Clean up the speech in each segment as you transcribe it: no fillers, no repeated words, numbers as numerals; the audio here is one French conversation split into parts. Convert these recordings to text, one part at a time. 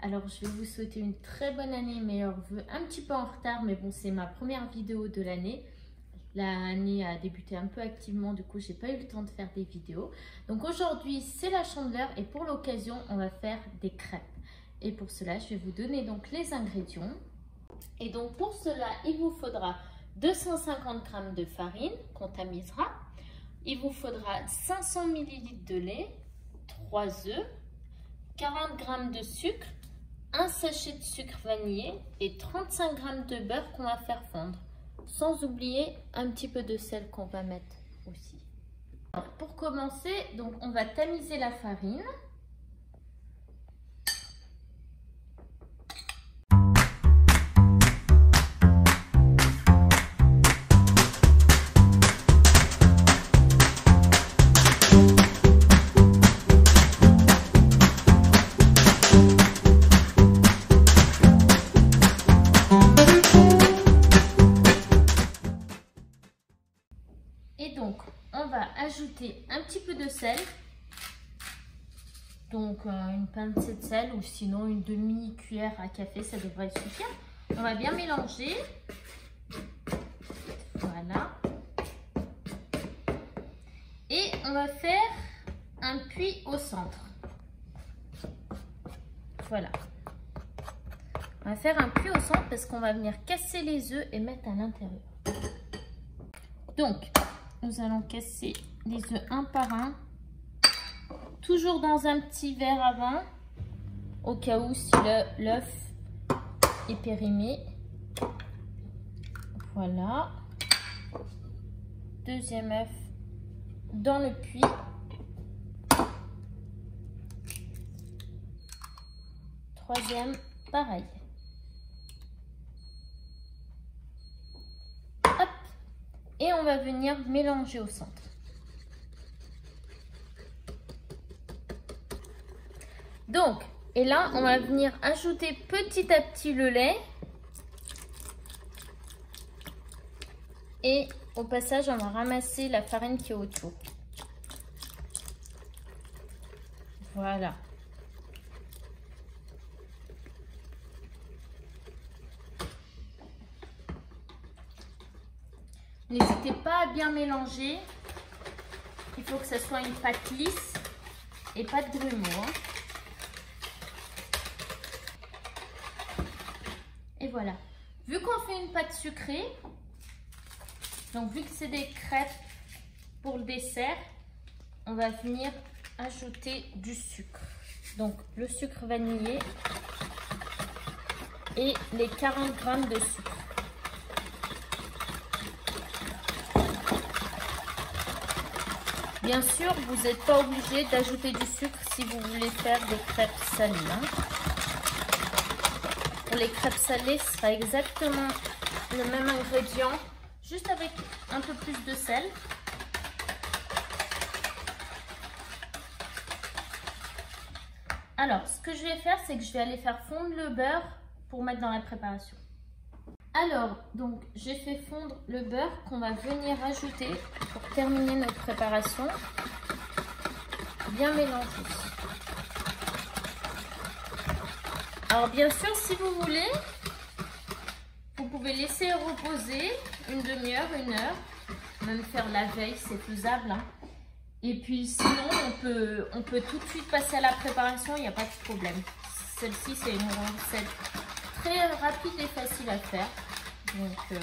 Alors je vais vous souhaiter une très bonne année, meilleurs vœux, un petit peu en retard, mais bon, c'est ma première vidéo de l'année. L'année a débuté un peu activement, du coup j'ai pas eu le temps de faire des vidéos. Donc aujourd'hui c'est la Chandeleur et pour l'occasion on va faire des crêpes. Et pour cela je vais vous donner donc les ingrédients. Et donc pour cela il vous faudra 250 g de farine qu'on tamisera. Il vous faudra 500 ml de lait, 3 œufs, 40 g de sucre, un sachet de sucre vanillé et 35 g de beurre qu'on va faire fondre. Sans oublier un petit peu de sel qu'on va mettre aussi. Alors, pour commencer, donc on va tamiser la farine. Et donc, on va ajouter un petit peu de sel, donc une pincée de sel ou sinon une demi-cuillère à café, ça devrait suffire. On va bien mélanger. Voilà. Et on va faire un puits au centre. Voilà. On va faire un puits au centre parce qu'on va venir casser les œufs et mettre à l'intérieur. Donc, nous allons casser les œufs un par un, toujours dans un petit verre avant, au cas où si l'œuf est périmé. Voilà. Deuxième œuf dans le puits. Troisième, pareil. Et on va venir mélanger au centre. Donc, et là, on va venir ajouter petit à petit le lait. Et au passage, on va ramasser la farine qui est autour. Voilà. N'hésitez pas à bien mélanger. Il faut que ça soit une pâte lisse et pas de grumeaux. Et voilà. Vu qu'on fait une pâte sucrée, donc vu que c'est des crêpes pour le dessert, on va venir ajouter du sucre. Donc le sucre vanillé et les 40 g de sucre. Bien sûr, vous n'êtes pas obligé d'ajouter du sucre si vous voulez faire des crêpes salées. Pour les crêpes salées, ce sera exactement le même ingrédient, juste avec un peu plus de sel. Alors, ce que je vais faire, c'est que je vais aller faire fondre le beurre pour mettre dans la préparation. Alors, donc, j'ai fait fondre le beurre qu'on va venir ajouter pour terminer notre préparation. Bien mélanger. Alors, bien sûr, si vous voulez, vous pouvez laisser reposer une demi-heure, 1 heure. Même faire la veille, c'est faisable. Et puis, sinon, on peut tout de suite passer à la préparation, il n'y a pas de problème. Celle-ci, c'est une recette très rapide et facile à faire. Donc,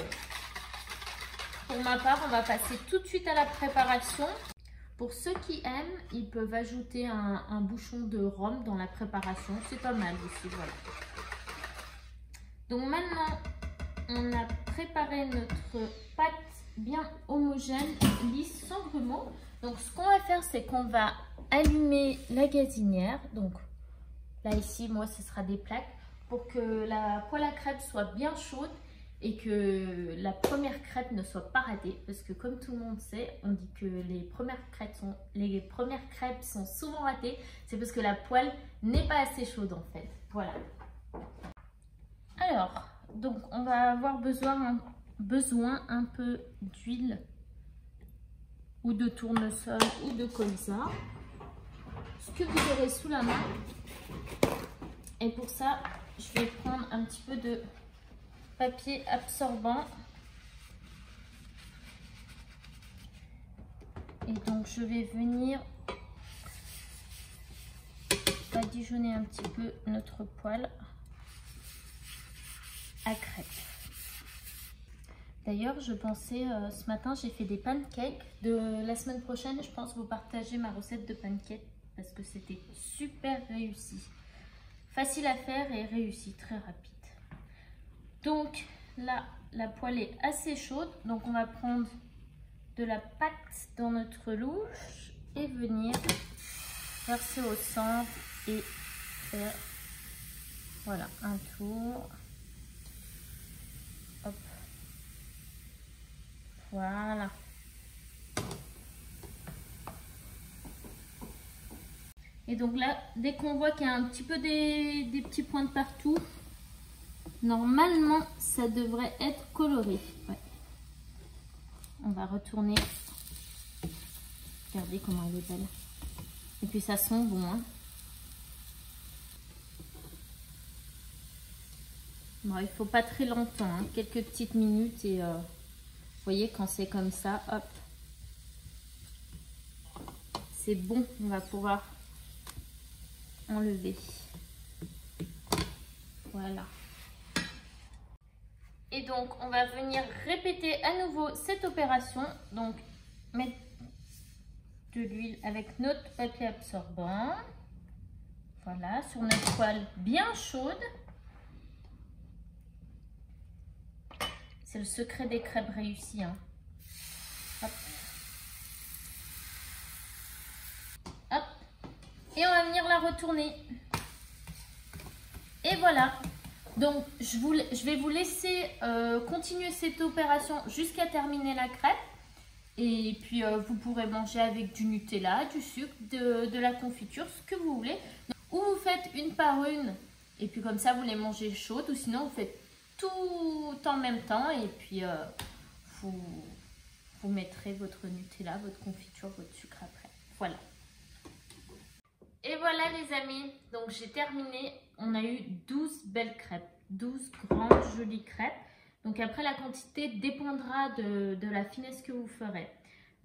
pour ma part, on va passer tout de suite à la préparation. Pour ceux qui aiment, ils peuvent ajouter un bouchon de rhum dans la préparation. C'est pas mal aussi, voilà. Donc maintenant, on a préparé notre pâte bien homogène, lisse, sans grumeaux. Donc ce qu'on va faire, c'est qu'on va allumer la gazinière. Donc là, ici, moi, ce sera des plaques pour que la poêle à crêpes soit bien chaude et que la première crêpe ne soit pas ratée. Parce que comme tout le monde sait, on dit que les premières crêpes sont souvent ratées. C'est parce que la poêle n'est pas assez chaude en fait. Voilà. Alors, donc on va avoir besoin un peu d'huile ou de tournesol ou de colza. Ce que vous aurez sous la main. Et pour ça, je vais prendre un petit peu de papier absorbant. Et donc, je vais venir badigeonner un petit peu notre poêle à crêpes. D'ailleurs, je pensais, ce matin, j'ai fait des pancakes. De la semaine prochaine, je pense vous partager ma recette de pancakes parce que c'était super réussi. Facile à faire et réussi, très rapide. Donc là, la poêle est assez chaude. Donc on va prendre de la pâte dans notre louche et venir verser au centre et faire voilà un tour. Hop. Voilà. Et donc là, dès qu'on voit qu'il y a un petit peu des petits points de partout, normalement, ça devrait être coloré. Ouais. On va retourner. Regardez comment elle est belle. Et puis ça sent bon. Hein. Bon, il ne faut pas très longtemps. Hein. Quelques petites minutes et vous voyez quand c'est comme ça, hop. C'est bon. On va pouvoir enlever. Voilà. Et donc, on va venir répéter à nouveau cette opération. Donc, mettre de l'huile avec notre papier absorbant. Voilà, sur notre poêle bien chaude. C'est le secret des crêpes réussies. Hein. Hop. Hop. Et on va venir la retourner. Et voilà. Donc, je vais vous laisser continuer cette opération jusqu'à terminer la crêpe. Et puis, vous pourrez manger avec du Nutella, du sucre, de la confiture, ce que vous voulez. Donc, ou vous faites une par une, et puis comme ça, vous les mangez chaudes. Ou sinon, vous faites tout en même temps. Et puis, vous mettrez votre Nutella, votre confiture, votre sucre après. Voilà. Et voilà les amis, donc j'ai terminé, on a eu 12 belles crêpes, 12 grandes jolies crêpes. Donc après la quantité dépendra de la finesse que vous ferez.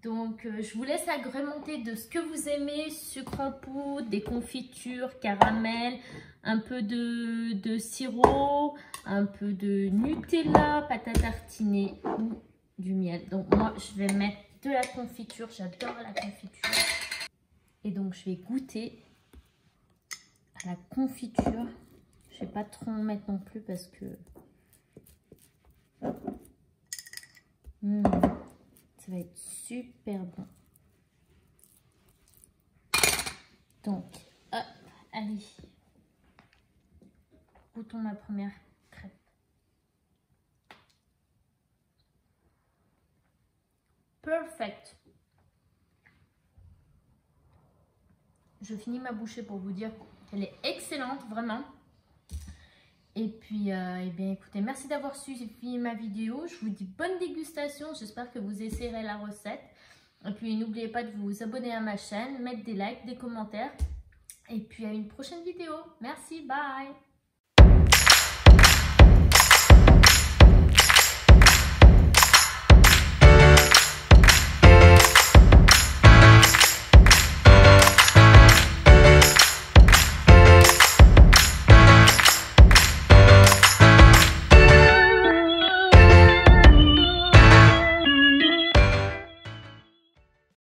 Donc je vous laisse agrémenter de ce que vous aimez, sucre en poudre, des confitures, caramel, un peu de sirop, un peu de Nutella, pâte à tartiner ou du miel. Donc moi je vais mettre de la confiture, j'adore la confiture. Et donc je vais goûter à la confiture. Je ne vais pas trop en mettre non plus parce que ça va être super bon. Donc, hop, allez. Goûtons ma première crêpe. Perfect. Je finis ma bouchée pour vous dire qu'elle est excellente, vraiment. Et puis, eh bien, écoutez, merci d'avoir suivi ma vidéo. Je vous dis bonne dégustation. J'espère que vous essayerez la recette. Et puis, n'oubliez pas de vous abonner à ma chaîne, mettre des likes, des commentaires. Et puis, à une prochaine vidéo. Merci, bye!